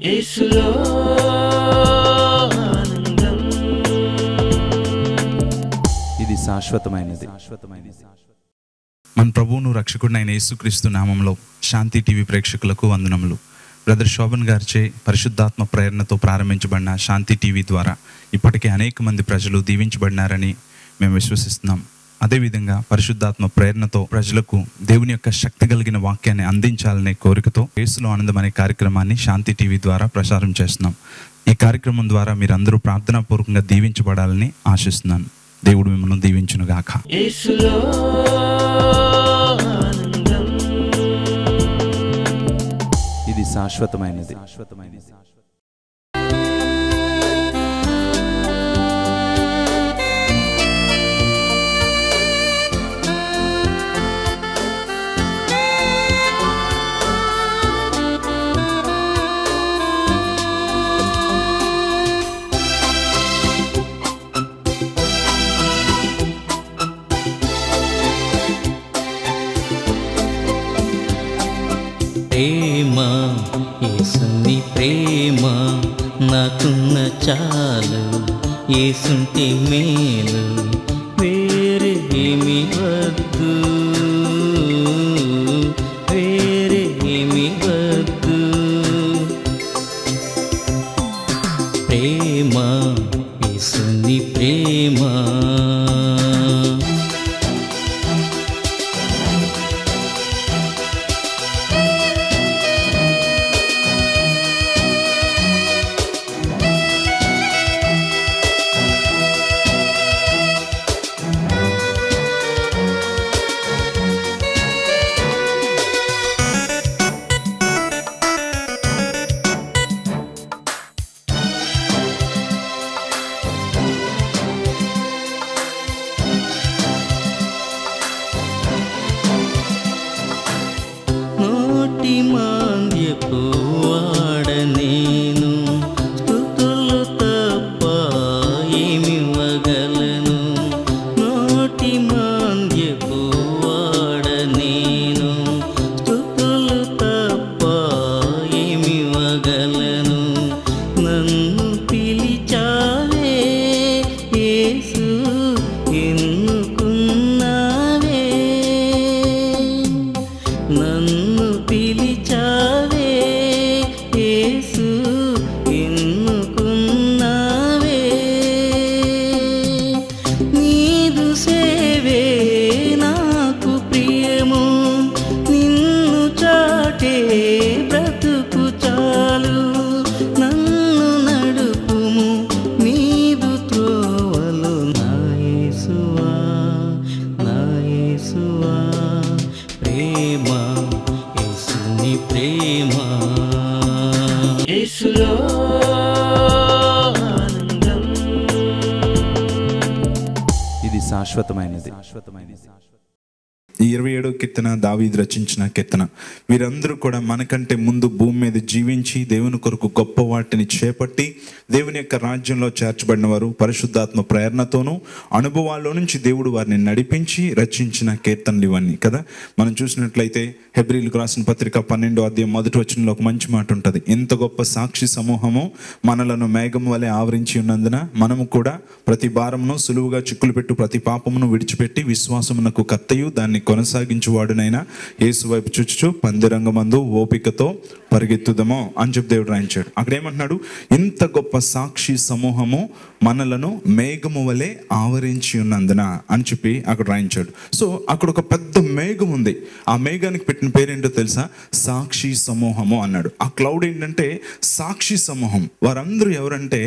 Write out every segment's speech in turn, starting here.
యేసులో ఆనందం. ఇది శాశ్వతమైనది. మన ప్రభువును రక్షకుడినైన యేసుక్రీస్తు నామంలో శాంతి టీవీ ప్రేక్షకులకు వందనములు. బ్రదర్ శోభన్ గారిచే పరిశుద్ధాత్మ ప్రేరణతో ప్రారంభించబడిన శాంతి టీవీ ద్వారా ఇప్పటికే అనేక మంది ప్రజలు దీవించబడినారని మేము విశ్వసిస్తున్నాం. అదేవిధంగా పరిశుద్ధాత్మ ప్రేరణతో ప్రజలకు దేవుని యొక్క శక్తి కలిగిన వాక్యాన్ని అందించాలనే కోరికతో యేసులో ఆనందం అనే కార్యక్రమాన్ని శాంతి టీవీ ద్వారా ప్రసారం చేస్తున్నాం. ఈ కార్యక్రమం ద్వారా మీరందరూ ప్రార్థనాపూర్వకంగా దీవించబడాలని ఆశిస్తున్నాను. దేవుడు మిమ్మల్ని దీవించునుగాక. యేసులో ఆనందం. ఇది శాశ్వతమైనది. ప్రేమ యేసుని ప్రేమ నాకున్న చాలు, యేసుంటే మేలు వేరే ఏమి వద్దు, వేరే ఏమి వద్దు. ప్రేమ యేసుని ప్రేమ. నోటి మాంద్యపు వాడ నేను, స్తుతులు తప్ప ఏమివ్వగలను. నోటి మాంద్యపు వాడ నేను, స్తుతులు తప్ప ఏమివ్వగలను. నన్ను పిలిచావే యేసు, ఎన్నుకున్నావే. నన్ను పిలిచావే యేసు, ఎన్నుకున్నావే. నీదు సేవే నాకు ప్రియము, నిన్ను చాటే బ్రతుకు చాలు. నన్ను నడుపుము నీదు త్రోవలు, నా యేసువా, నా యేసువా. ప్రేమ యేసుని ప్రేమ. యేసులో ఆనందం. ఇది శాశ్వతమైనది. 27వ కీర్తన దావీదు రచించిన కీర్తన. వీరందరూ కూడా మనకంటే ముందు భూమి మీద జీవించి దేవుని కొరకు గొప్ప వాటిని చేపట్టి దేవుని యొక్క రాజ్యంలో చేర్చబడిన వారు. పరిశుద్ధాత్మ ప్రేరణతోనూ అనుభవాల్లో నుంచి దేవుడు వారిని నడిపించి రచించిన కీర్తనలు ఇవన్నీ కదా. మనం చూసినట్లయితే హెబ్రీయులకు రాసిన పత్రిక 12వ అధ్యాయం 1వ వచనంలో ఒక మంచి మాట ఉంటుంది. ఇంత గొప్ప సాక్షి సమూహము మనలను మేఘం వలె ఆవరించి ఉన్నందున మనము కూడా ప్రతి భారమును సులువుగా చిక్కులు పెట్టు ప్రతి పాపమును విడిచిపెట్టి విశ్వాసమునకు కర్తయు దాన్ని కొనసాగించువాడునైనా యేసు వైపు చూచుచు పందిరంగమందు ఓపికతో పరిగెత్తుదమో అని చెప్పి దేవుడు రాయించాడు. అక్కడ ఏమంటున్నాడు? ఇంత గొప్ప సాక్షి సమూహము మనలను మేఘము వలె ఆవరించి ఉన్నందున అని చెప్పి అక్కడ రాయించాడు. సో అక్కడ ఒక పెద్ద మేఘం ఉంది. ఆ మేఘానికి పెట్టిన పేరేంటో తెలుసా? సాక్షి సమూహము అన్నాడు. ఆ క్లౌడ్ ఏంటంటే సాక్షి సమూహం. వారందరూ ఎవరంటే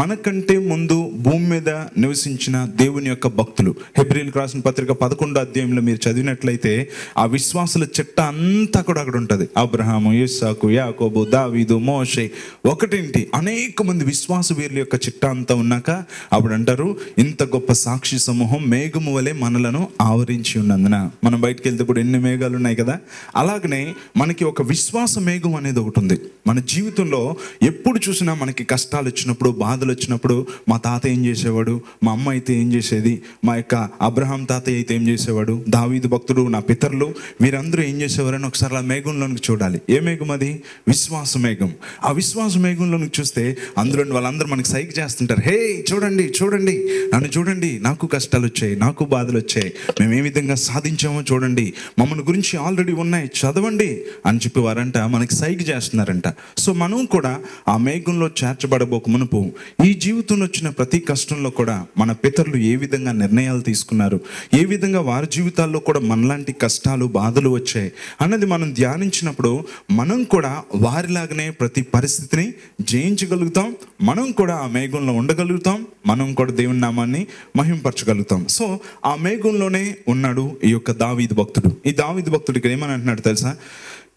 మనకంటే ముందు భూమి మీద నివసించిన దేవుని యొక్క భక్తులు. హెబ్రీయులకు రాసిన పత్రిక 11వ అధ్యాయంలో మీరు చదివినట్లయితే ఆ విశ్వాసుల చెట్ట అంతా కూడా అక్కడ ఉంటుంది. అబ్రహాము, ఇస్సాకు, యాకోబు, దావీదు, మోషే, ఒకటేంటి అనేక మంది విశ్వాస వీరుల యొక్క చిట్ట అంతా ఉన్నాక అప్పుడు అంటారు ఇంత గొప్ప సాక్షి సమూహం మేఘము వలె మనలను ఆవరించి ఉన్నందున. మనం బయటకు వెళ్తే కూడా ఎన్ని మేఘాలు ఉన్నాయి కదా. అలాగనే మనకి ఒక విశ్వాస మేఘం అనేది ఒకటి ఉంది. మన జీవితంలో ఎప్పుడు చూసినా మనకి కష్టాలు వచ్చినప్పుడు, బాధలు వచ్చినప్పుడు మా తాత ఏం చేసేవాడు, మా అమ్మ అయితే ఏం చేసేది, మా యొక్క అబ్రహాం తాతయ్య అయితే ఏం చేసేవాడు, దావీదు భక్తుడు, నా పితరులు వీరందరూ ఏం చేసేవారని ఒకసారి ఆ మేఘంలోనికి చూడాలి. ఏ మేఘం అది? విశ్వాస మేఘం. ఆ విశ్వాస మేఘంలోనికి చూస్తే అందులో వాళ్ళందరూ మనకి సైగ చేస్తుంటారు. హే చూడండి చూడండి, నన్ను చూడండి, నాకు కష్టాలు వచ్చాయి, నాకు బాధలు వచ్చాయి, మేము ఏ విధంగా సాధించామో చూడండి, మమ్మల్ని గురించి ఆల్రెడీ ఉన్నాయి, చదవండి అని చెప్పి వారంట మనకి సైగ చేస్తున్నారంట. సో మనం కూడా ఆ మేఘంలో చేర్చబడబోక మునుపు ఈ జీవితంలో వచ్చిన ప్రతి కష్టంలో కూడా మన పితరులు ఏ విధంగా నిర్ణయాలు తీసుకున్నారు, ఏ విధంగా వారి జీవితాల్లో కూడా మనలాంటి కష్టాలు బాధలు వచ్చాయి అన్నది మనం ధ్యానించినప్పుడు మనం కూడా వారిలాగానే ప్రతి పరిస్థితిని జయించగలుగుతాం. మనం కూడా ఆ మేఘంలో ఉండగలుగుతాం. మనం కూడా దేవుని నామాన్ని మహింపరచగలుగుతాం. సో ఆ మేఘంలోనే ఉన్నాడు ఈ యొక్క దావీదు భక్తుడు. ఈ దావీదు భక్తుడు ఇక్కడ ఏమని అంటున్నాడు తెలుసా?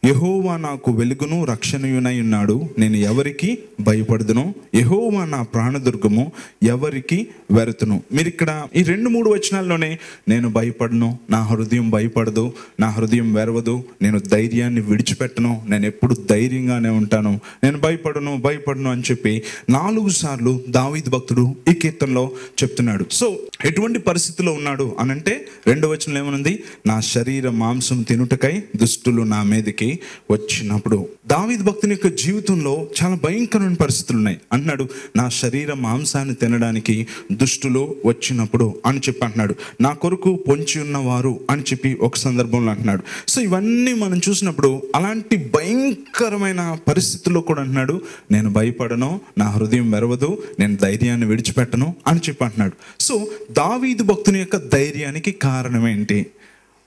యెహోవా నాకు వెలుగును రక్షణయునై ఉన్నాడు, నేను ఎవరికి భయపడదును, యెహోవా నా ప్రాణదుర్గము, ఎవరికి వెరతును. మీరు ఇక్కడ ఈ 2-3 వచనాల్లోనే నేను భయపడను, నా హృదయం భయపడదు, నా హృదయం వెరవదు, నేను ధైర్యాన్ని విడిచిపెట్టను, నేను ఎప్పుడు ధైర్యంగానే ఉంటాను, నేను భయపడను అని చెప్పి 4 సార్లు దావీదు భక్తుడు ఈ కీర్తనలో చెప్తున్నాడు. సో ఎటువంటి పరిస్థితిలో ఉన్నాడు అనంటే 2వ వచనంలో ఏమనుంది? నా శరీర మాంసం తినుటకై దుష్టులు నా మీదకి వచ్చినప్పుడు. దావీదు భక్తుని యొక్క జీవితంలో చాలా భయంకరమైన పరిస్థితులు ఉన్నాయి అంటున్నాడు. నా శరీర మాంసాన్ని తినడానికి దుష్టులు వచ్చినప్పుడు అని చెప్పి అంటున్నాడు. నా కొరకు పొంచి ఉన్నవారు అని చెప్పి ఒక సందర్భంలో అంటున్నాడు. సో ఇవన్నీ మనం చూసినప్పుడు అలాంటి భయంకరమైన పరిస్థితుల్లో కూడా అంటున్నాడు, నేను భయపడను, నా హృదయం వెరవదు, నేను ధైర్యాన్ని విడిచిపెట్టను అని చెప్పి అంటున్నాడు. సో దావీదు భక్తుని యొక్క ధైర్యానికి కారణం ఏంటి?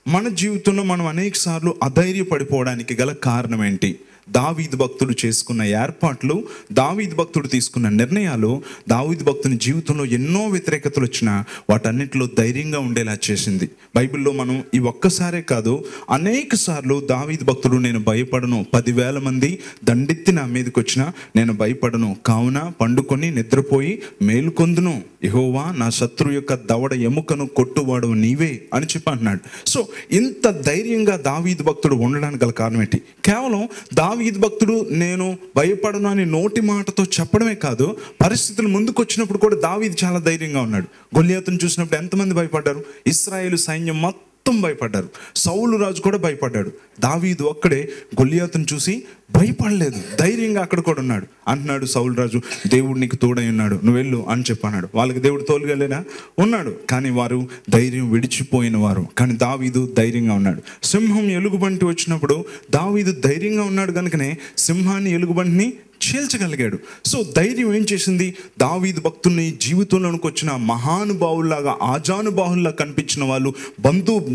మన జీవితంలో మనం అనేక సార్లు అధైర్యపడిపోవడానికి గల కారణం ఏంటి? దావీదు భక్తుడు చేసుకున్న ఏర్పాట్లు, దావీదు భక్తుడు తీసుకున్న నిర్ణయాలు దావీదు భక్తుని జీవితంలో ఎన్నో వ్యతిరేకతలు వచ్చినా వాటన్నిటిలో ధైర్యంగా ఉండేలా చేసింది. బైబిల్లో మనం ఈ ఒక్కసారే కాదు అనేక సార్లు దావీదు భక్తుడు నేను భయపడను, 10,000 మంది దండెత్తి నా మీదకి వచ్చినా నేను భయపడను, కావున పండుకొని నిద్రపోయి మేలుకొందును, యెహోవా నా శత్రువు యొక్క దవడ ఎముకను కొట్టువాడు నీవే అని చెప్పి అంటున్నాడు. సో ఇంత ధైర్యంగా దావీదు భక్తుడు ఉండడానికి గల కారణం ఏంటి? కేవలం దావీదు భక్తుడు నేను భయపడను అని నోటి మాటతో చెప్పడమే కాదు, పరిస్థితులు ముందుకు వచ్చినప్పుడు కూడా దావీదు చాలా ధైర్యంగా ఉన్నాడు. గొల్లియాతును చూసినప్పుడు ఎంతమంది భయపడ్డారు? ఇశ్రాయేలు సైన్యం మొత్తం భయపడ్డారు. సౌలు రాజు కూడా భయపడ్డాడు. దావీదు ఒక్కడే గొల్లియాతును చూసి భయపడలేదు, ధైర్యంగా అక్కడ కూడా ఉన్నాడు. అంటున్నాడు సౌలు రాజు, దేవుడు నీకు తోడై ఉన్నాడు, నువ్వు వెళ్ళు అని చెప్పన్నాడు. వాళ్ళకి దేవుడు తోలుగలేనా? ఉన్నాడు, కానీ వారు ధైర్యం విడిచిపోయిన వారు. కానీ దావీదు ధైర్యంగా ఉన్నాడు. సింహం ఎలుగుబంటి వచ్చినప్పుడు దావీదు ధైర్యంగా ఉన్నాడు కనుకనే సింహాన్ని ఎలుగుబంటిని చీల్చగలిగాడు. సో ధైర్యం ఏం చేసింది? దావీదు భక్తుని జీవితంలోనికి వచ్చిన మహానుభావుల్లాగా, ఆజానుభావుల్లా కనిపించిన వాళ్ళు,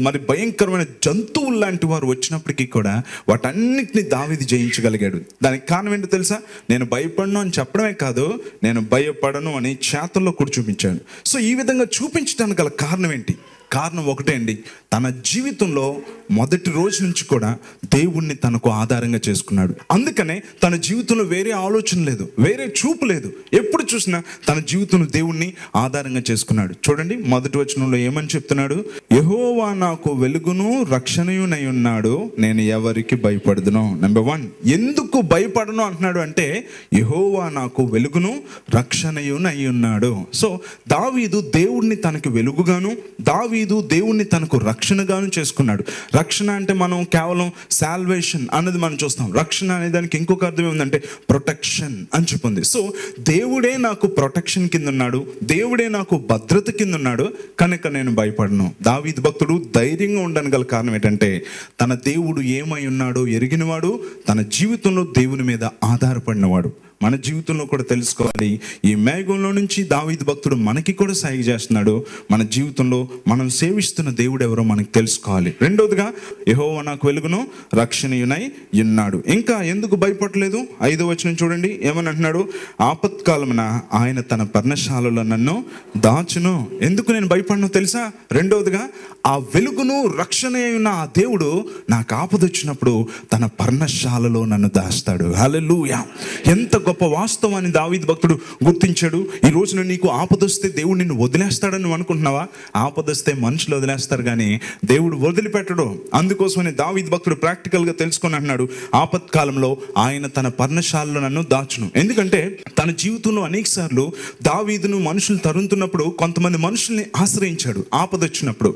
మరి భయంకరమైన జంతువులు లాంటి వారు వచ్చినప్పటికీ కూడా వాటన్నిటిని దావీదు జయించగలిగాడు. దానికి కారణం ఏంటో తెలుసా? నేను భయపడను అని చెప్పడమే కాదు, నేను భయపడను అని చేతల్లో కూడా చూపించాడు. సో ఈ విధంగా చూపించడానికి గల కారణం ఏంటి? కారణం ఒకటే అండి, తన జీవితంలో మొదటి రోజు నుంచి కూడా దేవుణ్ణి తనకు ఆధారంగా చేసుకున్నాడు. అందుకనే తన జీవితంలో వేరే ఆలోచన లేదు, వేరే చూపు లేదు. ఎప్పుడు చూసినా తన జీవితంలో దేవుణ్ణి ఆధారంగా చేసుకున్నాడు. చూడండి మొదటి వచనంలో ఏమని చెప్తున్నాడు? యెహోవా నాకు వెలుగును రక్షణయునై ఉన్నాడు, నేను ఎవరికి భయపడదును. నెంబర్ 1, ఎందుకు భయపడను అంటున్నాడు అంటే యెహోవా నాకు వెలుగును రక్షణయునై ఉన్నాడు. సో దావీదు దేవుణ్ణి తనకు వెలుగుగాను, దావీదు దేవుణ్ణి తనకు రక్షణగాను చేసుకున్నాడు. రక్షణ అంటే మనం కేవలం సాల్వేషన్ అన్నది మనం చూస్తాం. రక్షణ అనే దానికి ఇంకొక అర్థం ఏముందంటే ప్రొటెక్షన్ అని చెప్పింది. సో దేవుడే నాకు ప్రొటెక్షన్ కింద ఉన్నాడు, దేవుడే నాకు భద్రత కింద ఉన్నాడు, కనుక నేను భయపడను. దావీదు భక్తుడు ధైర్యంగా ఉండడానికి గల కారణం ఏంటంటే తన దేవుడు ఏమై ఉన్నాడో ఎరిగినవాడు, తన జీవితంలో దేవుని మీద ఆధారపడినవాడు. మన జీవితంలో కూడా తెలుసుకోవాలి, ఈ మేఘంలో నుంచి దావీదు భక్తుడు మనకి కూడా సాయం చేస్తున్నాడు. మన జీవితంలో మనం సేవిస్తున్న దేవుడు ఎవరో మనకు తెలుసుకోవాలి. రెండోదిగా యెహోవా నాకు వెలుగును రక్షణయునై ఉన్నాడు. ఇంకా ఎందుకు భయపడలేదు? 5వ వచనం చూడండి ఏమని అంటున్నాడు? ఆపత్కాలమున ఆయన తన పర్ణశాలలో నన్ను దాచును. ఎందుకు నేను భయపడను తెలుసా? రెండోదిగా ఆ వెలుగును రక్షణ అయిన ఆ దేవుడు నాకు ఆపదొచ్చినప్పుడు తన పర్ణశాలలో నన్ను దాస్తాడు. హల్లెలూయా! ఎంత గొప్ప వాస్తవాన్ని దావీదు భక్తుడు గుర్తించాడు. ఈ రోజున నీకు ఆపదొస్తే దేవుడు నిన్ను వదిలేస్తాడని నువ్వు అనుకుంటున్నావా? ఆపదొస్తే మనుషులు వదిలేస్తారు కానీ దేవుడు వదిలిపెట్టడు. అందుకోసమని దావీదు భక్తుడు ప్రాక్టికల్గా తెలుసుకొని అంటున్నాడు, ఆపత్కాలంలో ఆయన తన పర్ణశాలలో నన్ను దాచును. ఎందుకంటే తన జీవితంలో అనేక సార్లు దావీదును మనుషులు తరుముతున్నప్పుడు కొంతమంది మనుషుల్ని ఆశ్రయించాడు. ఆపదొచ్చినప్పుడు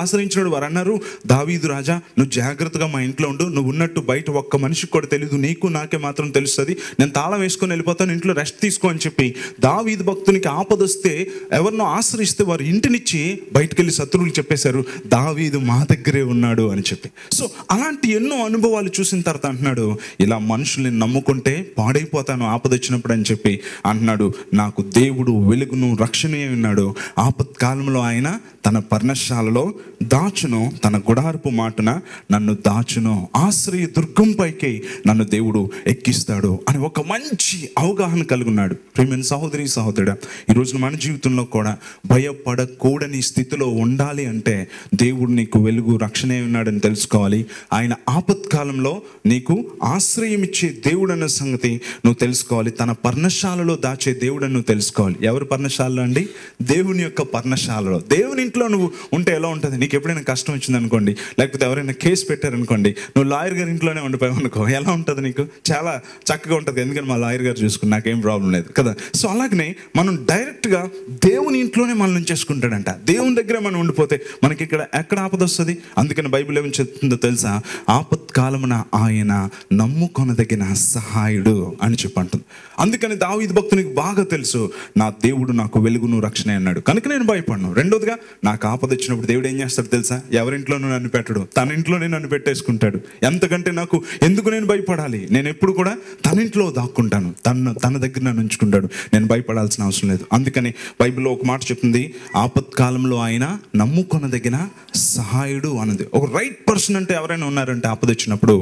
ఆశ్రయించినప్పుడు వారు అన్నారు, దావీదు రాజా నువ్వు జాగ్రత్తగా మా ఇంట్లో ఉండు, నువ్వు ఉన్నట్టు బయట ఒక్క మనిషికి కూడా తెలియదు, నీకు నాకే మాత్రం తెలుస్తుంది, నేను తాళం వేసుకొని వెళ్ళిపోతాను, ఇంట్లో రెస్ట్ తీసుకో అని చెప్పి దావీదు భక్తునికి ఆపదొస్తే ఎవరినో ఆశ్రయిస్తే వారు ఇంటినిచ్చి బయటకు వెళ్ళి శత్రువులు చెప్పేశారు, దావీదు మా దగ్గరే ఉన్నాడు అని చెప్పి. సో అలాంటి ఎన్నో అనుభవాలు చూసిన తర్వాత అంటున్నాడు, ఇలా మనుషుల్ని నమ్ముకుంటే పాడైపోతాను ఆపదొచ్చినప్పుడు అని చెప్పి అంటున్నాడు, నాకు దేవుడు వెలుగును రక్షణే ఉన్నాడు. ఆపత్కాలంలో ఆయన తన పర్ణశాలలో దాచును, తన గుడారపు మాటున నన్ను దాచును, ఆశ్రయ దుర్గం పైకి నన్ను దేవుడు ఎక్కిస్తాడు అని ఒక మంచి అవగాహన కలిగి ఉన్నాడు. ప్రియమైన సహోదరి సహోదరుడా, ఈరోజు మన జీవితంలో కూడా భయపడకూడని స్థితిలో ఉండాలి అంటే దేవుడు నీకు వెలుగు రక్షణే ఉన్నాడని తెలుసుకోవాలి. ఆయన ఆపత్కాలంలో నీకు ఆశ్రయం ఇచ్చే దేవుడు అన్న సంగతి నువ్వు తెలుసుకోవాలి. తన పర్ణశాలలో దాచే దేవుడు అని నువ్వు తెలుసుకోవాలి. ఎవరి పర్ణశాలలో అండి? దేవుని యొక్క పర్ణశాలలో. దేవుని ఇంట్లో నువ్వు ఉంటే ఎలా ఉంటుంది? నీకు ఎప్పుడైనా కష్టం వచ్చింది అనుకోండి, లేకపోతే ఎవరైనా కేసు పెట్టారనుకోండి, నువ్వు లాయర్ గారి ఇంట్లోనే ఉండిపోయావు అనుకో, ఎలా ఉంటుంది? నీకు చాలా చక్కగా ఉంటుంది, ఎందుకంటే మా లాయర్ గారు చూసుకుని నాకేం ప్రాబ్లం లేదు కదా. సో అలాగనే మనం డైరెక్ట్గా దేవుని ఇంట్లోనే మనం ఉంచేసుకుంటాడంట. దేవుని దగ్గర మనం ఉండిపోతే మనకి ఇక్కడ ఎక్కడ ఆపద వస్తుంది? అందుకని బైబిల్ ఏమని చెప్తుందో తెలుసా? ఆపత్కాలమున ఆయన నమ్ముకొనదగిన సహాయుడు అని చెప్పంటుంది. అందుకని దావీదు భక్తునికి బాగా తెలుసు, నా దేవుడు నాకు వెలుగును రక్షణ అన్నాడు, కనుక నేను భయపడను. రెండోదిగా, నాకు ఆపద వచ్చినప్పుడు దేవుడు ఏం చేస్తాడు తెలుసా? ఎవరింట్లోనూ నన్ను పెట్టడు, తన ఇంట్లోనే నన్ను పెట్టేసుకుంటాడు. ఎంతకంటే నాకు ఎందుకు నేను భయపడాలి? నేను ఎప్పుడు కూడా తన ఇంట్లో దాక్కుంటాను, తన దగ్గర నన్ను ఉంచుకుంటాడు, నేను భయపడాల్సిన అవసరం లేదు. అందుకని బైబిల్లో ఒక మాట చెప్తుంది, ఆపత్కాలంలో ఆయన నమ్ముకొనదగిన సహాయుడు అన్నది. ఒక రైట్ పర్సన్ అంటే ఎవరైనా ఉన్నారంటే ఆపద వచ్చినప్పుడు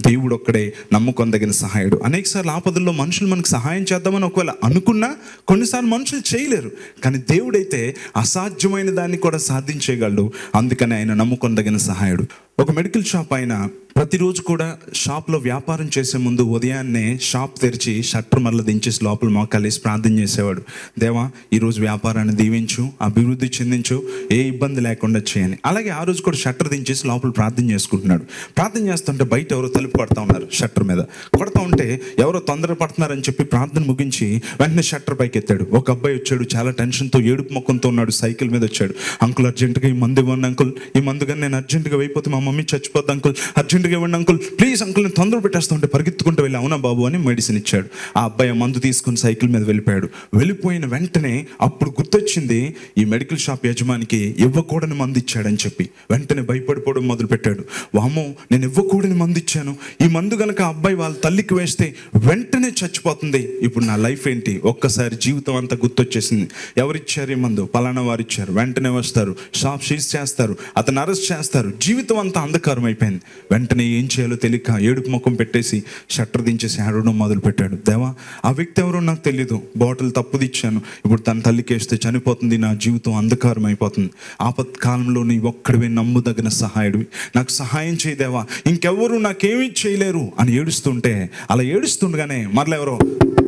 దేవుడు ఒక్కడే నమ్ముకొనదగిన సహాయుడు. అనేక సార్లు ఆపదల్లో మనుషులు మనకు సహాయం చేద్దామని ఒకవేళ అనుకున్నా కొన్నిసార్లు మనుషులు చేయలేరు, కానీ దేవుడైతే అసాధ్యమైన దాన్ని కూడా సాధించగలడు. అందుకని ఆయన నమ్ముకొనదగిన సహాయుడు. ఒక మెడికల్ షాప్ ఆయన ప్రతిరోజు కూడా షాప్లో వ్యాపారం చేసే ముందు ఉదయాన్నే షాప్ తెరిచి షట్టర్ మరల దించేసి లోపల మోకాలేసి ప్రార్థన చేసేవాడు. దేవా, ఈరోజు వ్యాపారాన్ని దీవించు, అభివృద్ధి చెందించు, ఏ ఇబ్బంది లేకుండా చేయని. అలాగే ఆ రోజు కూడా షట్టర్ దించేసి లోపల ప్రార్థన చేసుకుంటున్నాడు. ప్రార్థన చేస్తుంటే బయట ఎవరో తలుపు కొడతా ఉన్నారు. షట్టర్ మీద కొడతా ఉంటే ఎవరో తొందర పడుతున్నారని చెప్పి ప్రార్థన ముగించి వెంటనే షట్టర్ పైకి ఎత్తాడు. ఒక అబ్బాయి వచ్చాడు, చాలా టెన్షన్తో ఏడుపు ముఖంతో ఉన్నాడు, సైకిల్ మీద వచ్చాడు. అంకుల్ అర్జెంటుగా ఈ మందు ఇవ్వండి అంకుల్, ఈ మందు కానీ నేను అర్జెంటుగా అయిపోతే మా మమ్మీ చచ్చిపోద్ది అంకుల్, అర్జెంటుగా ఇవ్వండి అంకుల్, ప్లీజ్ అంకుల్, నేను తొందర పెట్టేస్తా ఉంటే పరిగెత్తుకుంటూ వెళ్ళి అవునా బాబు అని మెడిసిన్ ఇచ్చాడు. ఆ అబ్బాయి మందు తీసుకుని సైకిల్ మీద వెళ్ళిపోయాడు. వెళ్ళిపోయిన వెంటనే అప్పుడు గుర్తొచ్చింది ఈ మెడికల్ షాప్ యజమానికి ఇవ్వకూడని మందు ఇచ్చాడని చెప్పి. వెంటనే భయపడిపోవడం మొదలుపెట్టాడు. వామో, నేను ఇవ్వకూడని మందు ఇచ్చాను, ఈ మందు కనుక ఆ అబ్బాయి వాళ్ళ తల్లికి వేస్తే వెంటనే చచ్చిపోతుంది, ఇప్పుడు నా లైఫ్ ఏంటి? ఒక్కసారి జీవితం అంతా గుర్తొచ్చేసింది. ఎవరిచ్చారు ఈ మందు? పలానా వారు ఇచ్చారు. వెంటనే వస్తారు, షాప్ సీజ్ చేస్తారు, అతను అరెస్ట్ చేస్తారు. జీవితం అంతా అంధకారం అయిపోయింది. వెంటనే ఏం చేయాలో తెలియక ఏడుపు ముఖం పెట్టేసి షట్టర్ దించేసి ఆడడం మొదలు పెట్టాడు. దేవా, ఆ వ్యక్తి ఎవరో నాకు తెలియదు, బాటిల్ తప్పుదిచ్చాను, ఇప్పుడు తన తల్లికి వేస్తే చనిపోతుంది, నా జీవితం అంధకారం అయిపోతుంది. ఆపత్కాలంలో నీ ఒక్కడివే నమ్ముదగిన సహాయుడివి, నాకు సహాయం చేయదేవా, ఇంకెవ్వరూ నాకేమీ చేయలేరు అని ఏడుస్తుంటే, అలా ఏడుస్తుండగానే మరలా ఎవరో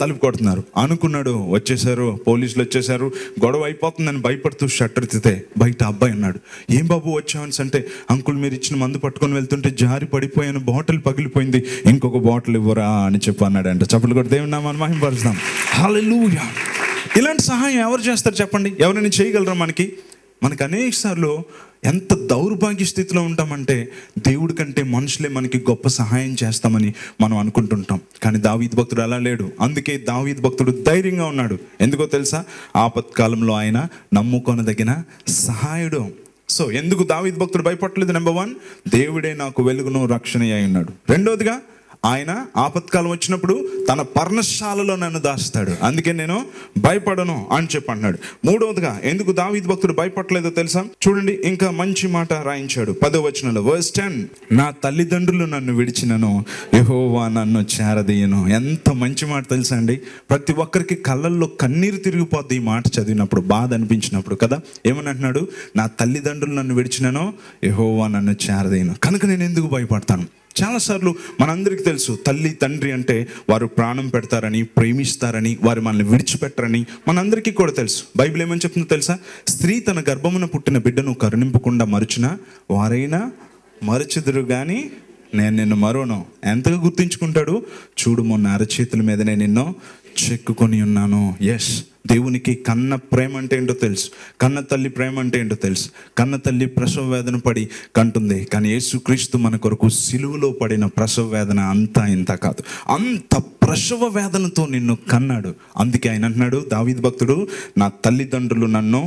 తలుపు కొడుతున్నారు అనుకున్నాడు. వచ్చేసారు, పోలీసులు వచ్చేసారు. గొడవ అయిపోతుందని భయపడుతూ షట్టర్ ఎత్తితే బయట అబ్బాయి ఉన్నాడు. ఏం బాబు వచ్చావని అంటే, అంకుల్ మీరు ఇచ్చిన మందు పట్టుకొని వెళ్తుంటే జారి పడిపోయాను, బాటిల్ పగిలిపోయింది, ఇంకొక బాటిల్ ఇవ్వరా అని చెప్పి అన్నాడంట. చప్పట్లు కూడా దేవుని నామాన్ని మహిమపరుస్తాం. హల్లెలూయా. ఇలాంటి సహాయం ఎవరు చేస్తారు చెప్పండి? ఎవరైనా చేయగలరా? మనకి అనేక సార్లు ఎంత దౌర్భాగ్య స్థితిలో ఉంటామంటే దేవుడి కంటే మనుషులే మనకి గొప్ప సహాయం చేస్తామని మనం అనుకుంటుంటాం. కానీ దావీదు భక్తుడు అలా లేడు. అందుకే దావీదు భక్తుడు ధైర్యంగా ఉన్నాడు. ఎందుకో తెలుసా? ఆపత్కాలంలో ఆయన నమ్ముకొనదగిన సహాయుడు. సో ఎందుకు దావీదు భక్తుడు భయపడలేదు? నెంబర్ 1, దేవుడే నాకు వెలుగును రక్షణ అయి ఉన్నాడు. రెండోదిగా, ఆయన ఆపత్కాలం వచ్చినప్పుడు తన పర్ణశాలలో నన్ను దాస్తాడు, అందుకే నేను భయపడను అని చెప్పి అన్నాడు. మూడవదిగా, ఎందుకు దావీదు భక్తుడు భయపడలేదో తెలుసా? చూడండి, ఇంకా మంచి మాట రాయించాడు 10వ వచనంలో, verse 10, నా తల్లిదండ్రులు నన్ను విడిచినను యెహోవా నన్ను చేరదీయను. ఎంత మంచి మాట తెలుసా అండి? ప్రతి ఒక్కరికి కళ్ళల్లో కన్నీరు తిరిగిపోద్ది ఈ మాట చదివినప్పుడు, బాధ అనిపించినప్పుడు కదా. ఏమని అంటున్నాడు? నా తల్లిదండ్రులు నన్ను విడిచినను యెహోవా నన్ను చేరదీయను, కనుక నేను ఎందుకు భయపడతాను? చాలాసార్లు మనందరికీ తెలుసు తల్లి తండ్రి అంటే వారు ప్రాణం పెడతారని, ప్రేమిస్తారని, వారు మనల్ని విడిచిపెట్టరని మనందరికీ కూడా తెలుసు. బైబిల్ ఏమని చెప్తుందో తెలుసా? స్త్రీ తన గర్భమున పుట్టిన బిడ్డను కరుణింపకుండా మరచునా వారైనా మరచుదురు కానీ నేను నిన్ను మరోను. ఎంతగా గుర్తించుకుంటాడు? చూడు, మొన్న అరచేతుల మీదనే నిన్ను చెక్కుకొని ఉన్నాను. ఎస్, దేవునికి కన్న ప్రేమ అంటే ఏంటో తెలుసు, కన్న తల్లి ప్రేమ అంటే ఏంటో తెలుసు. కన్న తల్లి ప్రసవ వేదన పడి కంటుంది, కానీ యేసుక్రీస్తు మన కొరకు సిలువలో పడిన ప్రసవ వేదన అంతా ఇంత కాదు, అంత ప్రసవ వేదనతో నిన్ను కన్నాడు. అందుకే ఆయన అంటున్నాడు, దావీదు భక్తుడు, నా తల్లిదండ్రులు నన్ను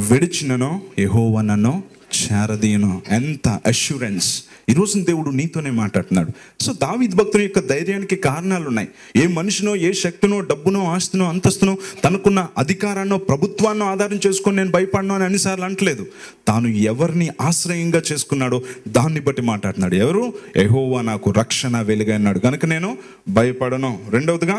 విడిచినను యెహోవా నన్ను చేరదీయను. ఎంత అష్యూరెన్స్! ఈరోజు దేవుడు నీతోనే మాట్లాడుతున్నాడు. సో దావీదు భక్తుని యొక్క ధైర్యానికి కారణాలు ఉన్నాయి. ఏ మనిషినో, ఏ శక్తినో, డబ్బునో, ఆస్తినో, అంతస్తునో, తనకున్న అధికారాన్నో, ప్రభుత్వాన్నో ఆధారం చేసుకొని నేను భయపడను అని అన్నిసార్లు అంటలేదు. తాను ఎవరిని ఆశ్రయంగా చేసుకున్నాడో దాన్ని బట్టి మాట్లాడుతున్నాడు. ఎవరు? యెహోవా నాకు రక్షణ వెలుగై ఉన్నాడు కనుక నేను భయపడను. రెండవదిగా,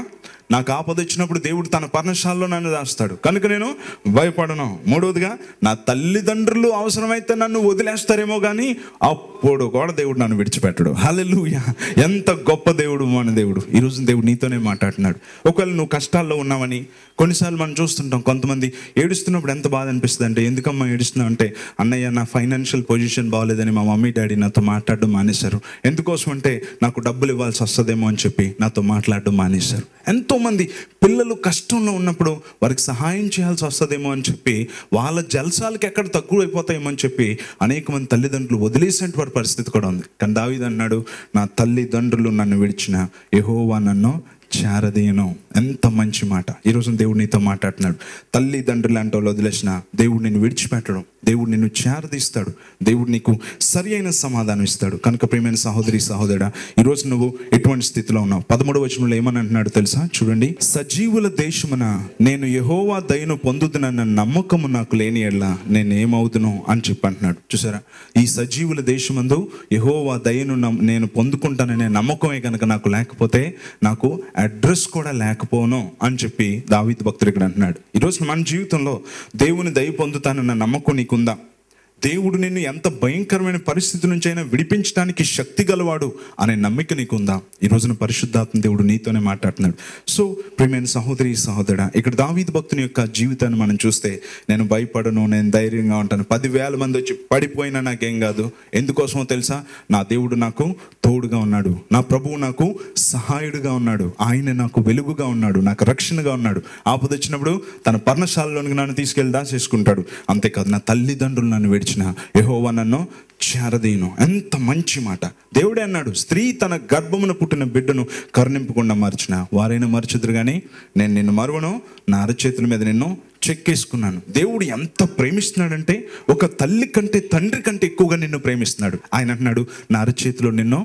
నాకు ఆపద వచ్చినప్పుడు దేవుడు తన పర్ణశాలలో నన్ను దాస్తాడు కనుక నేను భయపడను. మూడవదిగా, నా తల్లిదండ్రులు అవసరమైతే నన్ను వదిలేస్తారేమో కానీ అప్పుడు కూడా దేవుడు నన్ను విడిచిపెట్టడు. హల్లెలూయా! ఎంత గొప్ప దేవుడు మన దేవుడు. ఈరోజు దేవుడు నీతోనే మాట్లాడుతున్నాడు. ఒకవేళ నువ్వు కష్టాల్లో ఉన్నావని, కొన్నిసార్లు మనం చూస్తుంటాం, కొంతమంది ఏడుస్తున్నప్పుడు ఎంత బాధ అనిపిస్తుంది అంటే, ఎందుకమ్మా ఏడుస్తున్నావు అంటే, అన్నయ్య నా ఫైనాన్షియల్ పొజిషన్ బాగోలేదని మా మమ్మీ డాడీ నాతో మాట్లాడడం మానేశారు. ఎందుకోసం అంటే నాకు డబ్బులు ఇవ్వాల్సి వస్తుందేమో అని చెప్పి నాతో మాట్లాడడం మానేశారు. ఎంతోమంది పిల్లలు కష్టంలో ఉన్నప్పుడు వారికి సహాయం చేయాల్సి వస్తుందేమో అని చెప్పి, వాళ్ళ జల్సాలకి ఎక్కడ తక్కువ అయిపోతాయేమో అని చెప్పి అనేక మంది తల్లిదండ్రులు వదిలేసేటువంటి పరిస్థితి కూడా ఉంది. కానీ దావీదు అన్నాడు, నా తల్లిదండ్రులు నన్ను విడిచిన యెహోవా నన్ను చేరదీయను. ఎంత మంచి మాట! ఈరోజు దేవుడు నీతో మాట్లాడుతున్నాడు. తల్లిదండ్రులు అంటే వాళ్ళు వదిలేసిన దేవుడు నిన్ను విడిచిపెట్టడం, దేవుడు నిన్ను చేరదీస్తాడు, దేవుడు నీకు సరి అయిన సమాధానం ఇస్తాడు. కనుక ప్రియమైన సహోదరి సహోదరుడా, ఈరోజు నువ్వు ఎటువంటి స్థితిలో ఉన్నావు? 13వ వచనంలో ఏమని అంటున్నాడు తెలుసా? చూడండి, సజీవుల దేశమున నేను యెహోవా దయను పొందుతున్న నమ్మకము నాకు లేని ఎడల నేను ఏమవుతును అని చెప్పి అంటున్నాడు. చూసారా, ఈ సజీవుల దేశమందు యెహోవా దయను నేను పొందుకుంటాననే నమ్మకమే కనుక నాకు లేకపోతే నాకు అడ్రస్ కూడా లేకపోను అని చెప్పి దావీదు భక్తుడు ఇక్కడ అంటున్నాడు. ఈరోజు మన జీవితంలో దేవుని దయ పొందుతానన్న నమ్మకం నీకుందా? దేవుడు నిన్ను ఎంత భయంకరమైన పరిస్థితి నుంచి అయినా విడిపించడానికి శక్తి గలవాడు అనే నమ్మిక నీకుందా? ఈ రోజున పరిశుద్ధాత్మ దేవుడు నీతోనే మాట్లాడుతున్నాడు. సో ప్రియమైన సహోదరి సహోదరుడా, ఇక్కడ దావీదు భక్తుని యొక్క జీవితాన్ని మనం చూస్తే, నేను భయపడను, నేను ధైర్యంగా ఉంటాను, 10,000 మంది వచ్చి పడిపోయినా నాకేం కాదు. ఎందుకోసమో తెలుసా? నా దేవుడు నాకు తోడుగా ఉన్నాడు, నా ప్రభువు నాకు సహాయుడుగా ఉన్నాడు, ఆయన నాకు వెలుగుగా ఉన్నాడు, నాకు రక్షణగా ఉన్నాడు. ఆపద వచ్చినప్పుడు తన పర్ణశాలలోనికి నన్ను తీసుకెళ్ళి దాచేసుకుంటాడు. అంతేకాదు, నా తల్లిదండ్రులు నన్ను విడిచిన యెహోవా నన్ను చేరదీను. ఎంత మంచి మాట! దేవుడే అన్నాడు, స్త్రీ తన గర్భమున పుట్టిన బిడ్డను కరుణింపకుండా మరచిన వారైనా మరచుదురు కానీ నేను నిన్ను మరువను, నా అరచేతుల మీద నిన్ను చెక్కేసుకున్నాను. దేవుడు ఎంత ప్రేమిస్తున్నాడంటే, ఒక తల్లి కంటే తండ్రి కంటే ఎక్కువగా నిన్ను ప్రేమిస్తున్నాడు. ఆయన అంటున్నాడు, నా అరచేతిలో నిన్ను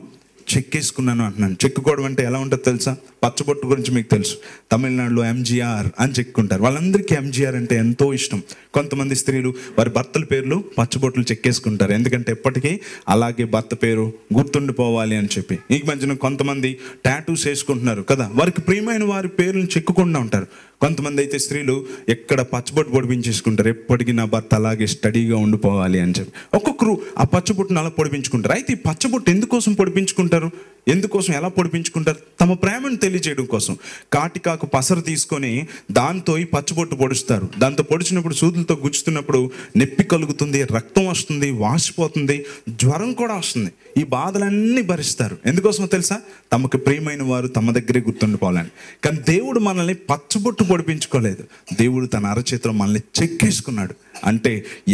చెక్కేసుకున్నాను అంటున్నాను. చెక్కుకోవడం అంటే ఎలా ఉంటుందో తెలుసా? పచ్చబొట్టు గురించి మీకు తెలుసు. తమిళనాడులో ఎంజీఆర్ అని చెక్కుంటారు. వాళ్ళందరికీ ఎంజీఆర్ అంటే ఎంతో ఇష్టం. కొంతమంది స్త్రీలు వారి భర్తల పేర్లు పచ్చబొట్లు చెక్కేసుకుంటారు, ఎందుకంటే ఎప్పటికీ అలాగే భర్త పేరు గుర్తుండిపోవాలి అని చెప్పి. ఈ మధ్యన కొంతమంది టాటూస్ వేసుకుంటున్నారు కదా, వారికి ప్రియమైన వారి పేర్లను చెక్కుకుండా ఉంటారు. కొంతమంది అయితే స్త్రీలు ఎక్కడ పచ్చబొట్టు పొడిపించేసుకుంటారు, ఎప్పటికీ నా భర్త అలాగే స్టడీగా ఉండిపోవాలి అని చెప్పి. ఒక్కొక్కరు ఆ పచ్చబొట్టును అలా పొడిపించుకుంటారు. అయితే ఈ పచ్చబొట్టు ఎందుకోసం పొడిపించుకుంటారు? ఎందుకోసం, ఎలా పొడిపించుకుంటారు? తమ ప్రేమను తెలియజేయడం కోసం. కాటికాకు పసరు తీసుకొని దాంతో ఈ పచ్చబొట్టు పొడుస్తారు. దాంతో పొడిచినప్పుడు సూదులతో గుచ్చుతున్నప్పుడు నొప్పి కలుగుతుంది, రక్తం వస్తుంది, వాసిపోతుంది, జ్వరం కూడా వస్తుంది. ఈ బాధలన్నీ భరిస్తారు. ఎందుకోసమో తెలుసా? తమకు ప్రియమైన వారు తమ దగ్గరే గుర్తుండిపోవాలని. కానీ దేవుడు మనల్ని పచ్చబొట్టు పొడిపించుకోలేదు, దేవుడు తన అరచేతిలో మనల్ని చెక్కేసుకున్నాడు. అంటే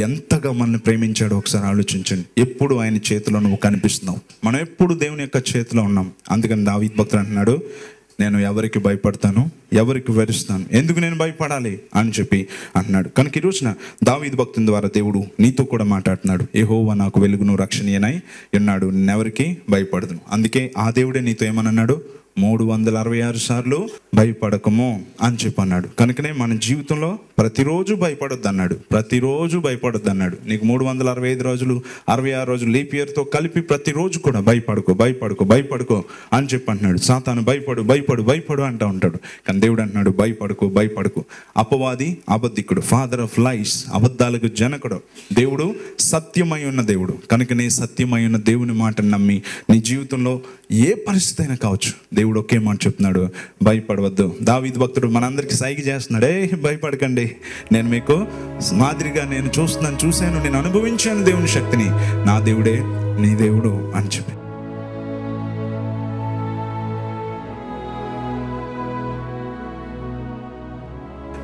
ఎంతగా మనల్ని ప్రేమించాడో ఒకసారి ఆలోచించండి. ఎప్పుడు ఆయన చేతిలో నువ్వు కనిపిస్తున్నావు, మనం ఎప్పుడు దేవుని యొక్క చేతిలో ఉన్నాం. అందుకని దావీదు భక్తుడు అంటున్నాడు, నేను ఎవరికి భయపడతాను, ఎవరికి వివరిస్తాను, ఎందుకు నేను భయపడాలి అని చెప్పి అంటున్నాడు. కనుక ఈ రోజున దావీదు భక్తుని ద్వారా దేవుడు నీతో కూడా మాట్లాడుతున్నాడు. యెహోవా నాకు వెలుగును రక్షణీయనై ఉన్నాడు, నేనెవరికి భయపడదును. అందుకే ఆ దేవుడే నీతో ఏమన్నాడు? 366 సార్లు భయపడకము అని చెప్పి అన్నాడు. కనుకనే మన జీవితంలో ప్రతిరోజు భయపడొద్దు అన్నాడు, ప్రతిరోజు భయపడొద్దు అన్నాడు. నీకు 365 రోజులు 66 రోజులు లీప్ ఇయర్తో కలిపి ప్రతిరోజు కూడా భయపడుకో భయపడుకో భయపడుకో అని చెప్పి అంటున్నాడు. సాతాను భయపడు భయపడు భయపడు అంటూ ఉంటాడు. కానీ దేవుడు అంటున్నాడు, భయపడకు భయపడకు. అపవాది అబద్ధికుడు, ఫాదర్ ఆఫ్ లైస్, అబద్ధాలకు జనకుడు. దేవుడు సత్యమై ఉన్న దేవుడు కనుక నీ సత్యమై ఉన్న దేవుని మాటను నమ్మి నీ జీవితంలో ఏ పరిస్థితి అయినా కావచ్చు, దేవుడు ఒకే మాట చెప్తున్నాడు, భయపడవద్దు. దావీదు భక్తుడు మనందరికీ సైగ చేస్తున్నాడు, భయపడకండి, నేను మీకు మాదిరిగా నేను చూశాను, నేను అనుభవించాను దేవుని శక్తిని, నా దేవుడే నీ దేవుడు అని చెప్పి.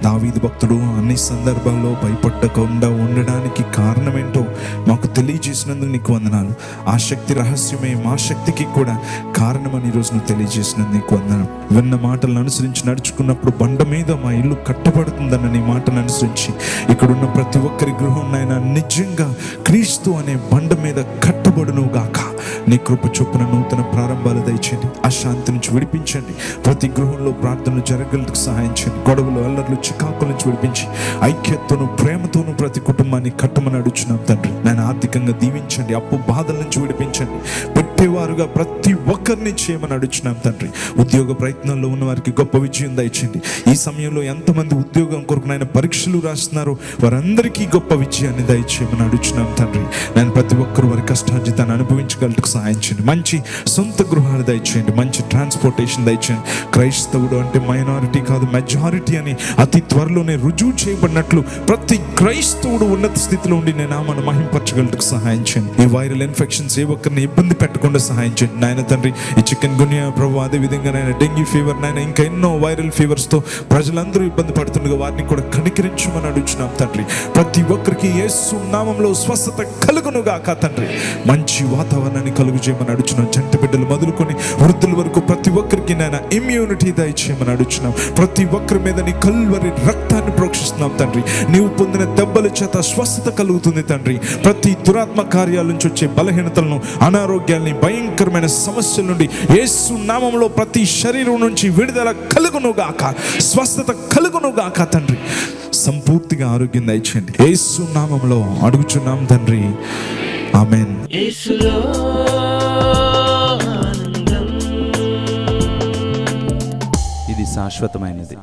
దావీదు భక్తుడు అన్ని సందర్భాల్లో భయపడకుండా ఉండడానికి కారణం ఏంటో మాకు తెలియజేసినందుకు నీకు వందనాలు. ఆ శక్తి రహస్యమే మా శక్తికి కూడా కారణమని ఈరోజు నువ్వు తెలియజేసినందుకు నీకు వందనాలు. విన్న మాటలను అనుసరించి నడుచుకున్నప్పుడు బండ మీద మా ఇల్లు కట్టబడుతుందన్న నీ మాటను అనుసరించి ఇక్కడున్న ప్రతి ఒక్కరి గృహం నాయన నిజంగా క్రీస్తు అనే బండ మీద కట్టబడును గాక. నీ కృప చొప్పున నూతన ప్రారంభాలు దయచేయండి, అశాంతి నుంచి విడిపించండి, ప్రతి గృహంలో ప్రార్థనలు జరగలకు సహాయం చేయండి, గొడవలు అల్లర్లు చికాకుల నుంచి విడిపించి ఐక్యతను ప్రేమతోనూ ప్రతి కుటుంబాన్ని కట్టమని అడుగుచున్నాం తండ్రి. నేను ఆర్థికంగా దీవించండి, అప్పు బాధల నుంచి విడిపించండి, పెట్టేవారుగా ప్రతి ఒక్కరిని చేయమని అడుగుచున్నాం తండ్రి. ఉద్యోగ ప్రయత్నాల్లో ఉన్న వారికి గొప్ప విజయం దయచేయండి. ఈ సమయంలో ఎంతమంది ఉద్యోగం కొరకు నాయన పరీక్షలు రాస్తున్నారో వారందరికీ గొప్ప విజయాన్ని దయచేయమని అడుగుచున్నాం తండ్రి. నేను ప్రతి ఒక్కరు వారి కష్టార్జితాన్ని అనుభవించగలటకు సహాయం చేయండి, మంచి సొంత గృహాలు దయచేయండి, మంచి ట్రాన్స్పోర్టేషన్ దయచేయండి. క్రైస్తవుడు అంటే మైనారిటీ కాదు మెజారిటీ అని అతి త్వరలోనే రుజువు చేయబడినట్లు ప్రతి క్రైస్తవుడు ఉన్నత స్థితిలో ఉండి నేను నామను మహింపరచగలటకు సహాయం చేయండి. ఈ వైరల్ ఇన్ఫెక్షన్స్ ఏ ఒక్కరిని ఇబ్బంది పెట్టకుండా సహాయం చేయండి నాయన తండ్రి. ఈ చికెన్ గున్యా ప్రభు, అదే విధంగా నాయన డెంగ్యూ ఫీవర్ నాయన ఇంకా ఎన్నో వైరల్ ఫీవర్స్ తో ప్రజలందరూ ఇబ్బంది పడుతుండగా వారిని కూడా కనికరించమని అడుగుచున్నాం తండ్రి. ప్రతి ఒక్కరికి యేసు నామంలో స్వస్థత కలుగును గాక తండ్రి. మంచి వాతావరణాన్ని కలుగు చేయమని అడుగుచున్నాం. జంట బిడ్డలు మొదలుకొని వృద్ధుల వరకు ప్రతి ఒక్కరికి నాయన ఇమ్యూనిటీ దయచేయమని అడుగుచున్నాం. ప్రతి ఒక్కరి మీద నీ కల్వరి రక్తాన్ని ప్రోక్షిస్తున్నాం తండ్రి. నీవు పొందిన దెబ్బల చేత స్వస్థత కలుగుతుంది తండ్రి. ప్రతి దురాత్మ కార్యాల నుంచి వచ్చే బలహీనతలను, అనారోగ్యాల్ని, భయంకరమైన సమస్యల నుండి యేసు నామములో ప్రతి శరీరం నుంచి విడుదల కలుగును గాక, స్వస్థత కలుగును గాక తండ్రి. సంపూర్తిగా ఆరోగ్యం దయచేయండి యేసు నామములో అడుగుచున్నాం తండ్రి, ఆమేన్. యేసులో ఇది శాశ్వతమైనది.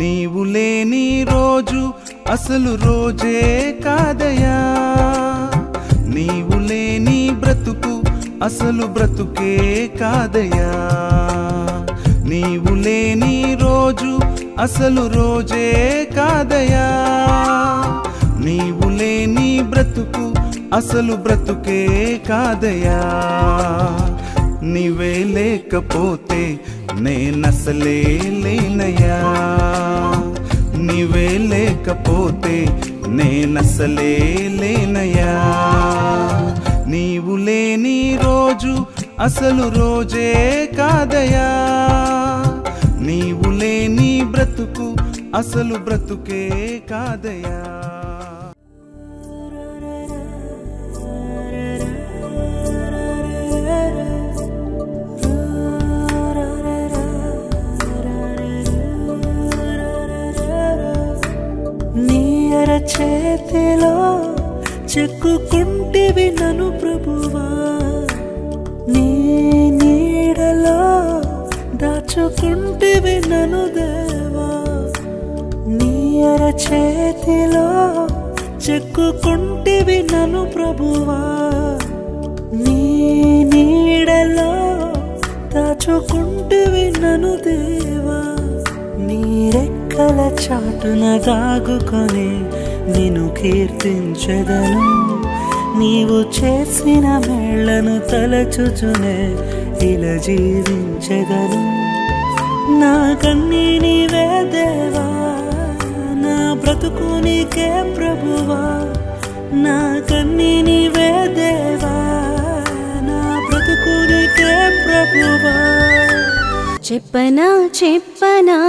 నీవు లేని రోజు అసలు రోజే కాదయా, నీవు లేని బ్రతుకు అసలు బ్రతుకే కాదయా, నీవు లేని రోజు అసలు రోజే కాదయా, నీవు లేని బ్రతుకు అసలు బ్రతుకే కాదయా. నీవే లేకపోతే నేనసలే లేనయ్యా, నీవే లేకపోతే నేనసలే లేనయ్యా. నీవు లేని రోజు అసలు రోజే కాదయా, నీవు లేని బ్రతుకు అసలు బ్రతుకే కాదయా. చేతిలో చెక్కుకుంటివి నన్ను ప్రభువా, నీ నీడలో దాచుకుంటివి నన్ను దేవా, నీ చేతిలో చెక్కుకుంటివి నన్ను ప్రభువా, నీ నీడలో దాచుకుంటివి నన్ను దేవా. నీ రెక్కల చాటున దాగుకొని నిన్ను కీర్తించెదను, నీవు చేసిన మేళ్లను తలచుచునే ఇలా జీవించెదను. నా కన్నీ నీవే దేవా, నా బ్రతుకు నీకే ప్రభువా, నా కన్నీ నీవే దేవా, నా బ్రతుకు నీకే ప్రభువా. చెప్పనా చెప్పనా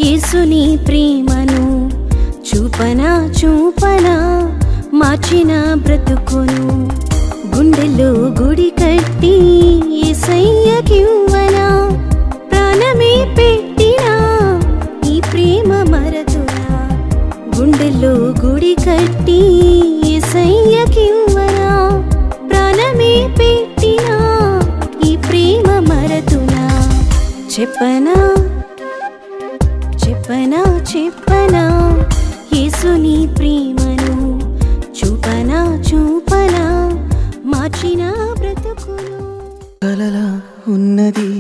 యేసుని ప్రేమను, చూపనా చూపనా మార్చిన బ్రతుకును గుండెల్లో గుడి కట్టి యేసయ్యకివ్వనా ప్రాణమే పెట్టినా ఈ ప్రేమ మరతునా గుండెల్లో గుడి కట్టి యేసయ్యకివ్వనా ప్రాణమే పెట్టినా ఈ ప్రేమ మరతునా చెప్పనా చెప్పనా చెప్పనా యేసుని ప్రేమను చూపనా చూపనా మార్చిన బ్రతుకును కలలా ఉన్నది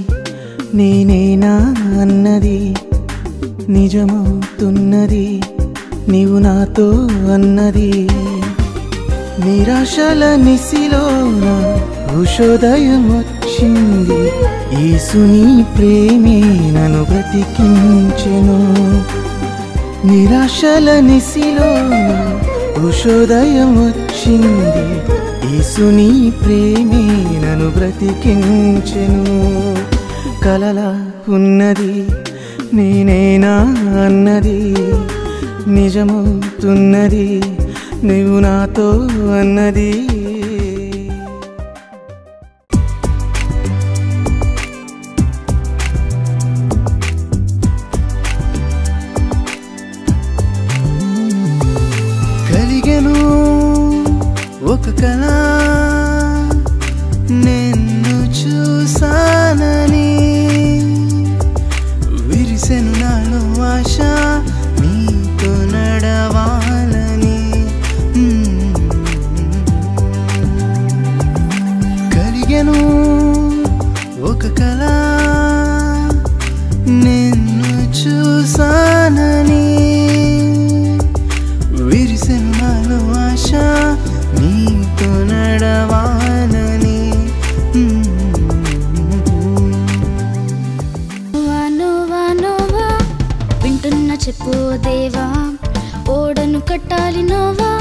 నేనేనా అన్నది నిజమవుతున్నది నీవు నాతో అన్నది నిరాశల నిసిలోన ఉషోదయం వచ్చింది యేసుని ప్రేమే నన్ను బ్రతికించెను నిరాశల నిసిలోన ఉషోదయం వచ్చింది యేసుని ప్రేమే నన్ను బ్రతికించెను కలలా ఉన్నది నేనేనా అన్నది నిజమవుతున్నది నీవు నాతో అన్నది కలిగెను ఒక కళ నిన్ను చూసానని విరిసెను నాలో ఆశ నీతో నడవాలని కలిగెను ఒక కళ నిన్ను చూసానని విరిసెను నాలో ఆశ నీతో నడవాలని నోవా వింటున్న చెప్పు దేవా ఓడను కట్టాలి నోవా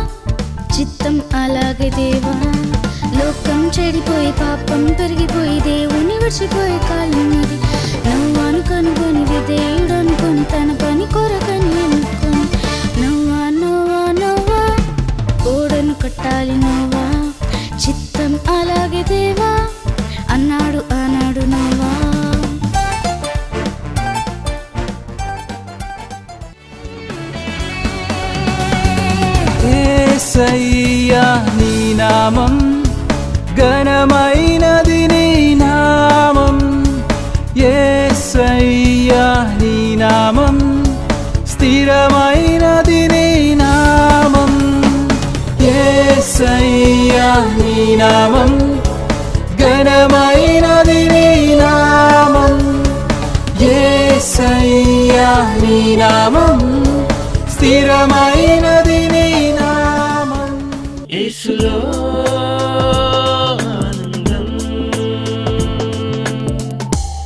చిత్తం అలాగే దేవా లోకం చెడిపోయి పాపం పెరిగిపోయి దేవుని విడిచిపోయి కాలున్నది నవ్వాను కనుగొనిది దేవుడు అనుకొని తన పని కొరకని అనుకొని నవ్వా ఓడను కట్టాలి నోవా చిత్తం అలాగే దేవా అన్నాడు ఆనాడు నోవా యేసయ్యా నీ నామం ఘనమైనది నీ నామం యేసయ్యా నీ నామం స్థిరమైనది నీ నామం యేసయ్యా నీ నామం ఘనమైనది నీ నామం యేసయ్యా నీ నామం స్థిరమైనది నీ నామం యేసులో ఆనందం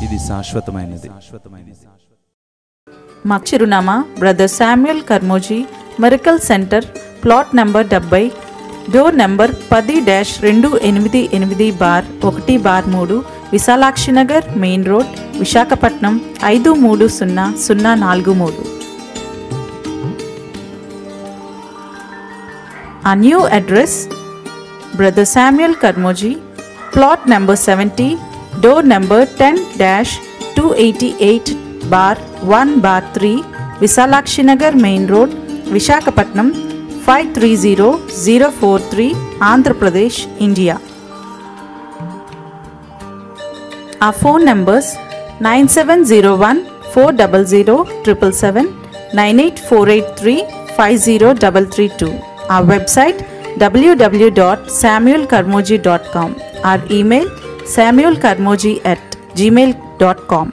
ఇది శాశ్వతమైనది. మా చిరునామా brother Samuel Karmoji miracle centre plot number 70 door number 10-288-1/3 Visalakshi Nagar main road Visakhapatnam 530043. Our new address Brother Samuel Karmoji, plot number 70, door number 10-288/1/3 Visalakshi Nagar Main Road, Vishakhapatnam 530043, Andhra Pradesh, India. Our phone numbers 9701-400-777, 9848350332. Our website www.samuelkarmoji.com. Our email samuelkarmoji@gmail.com.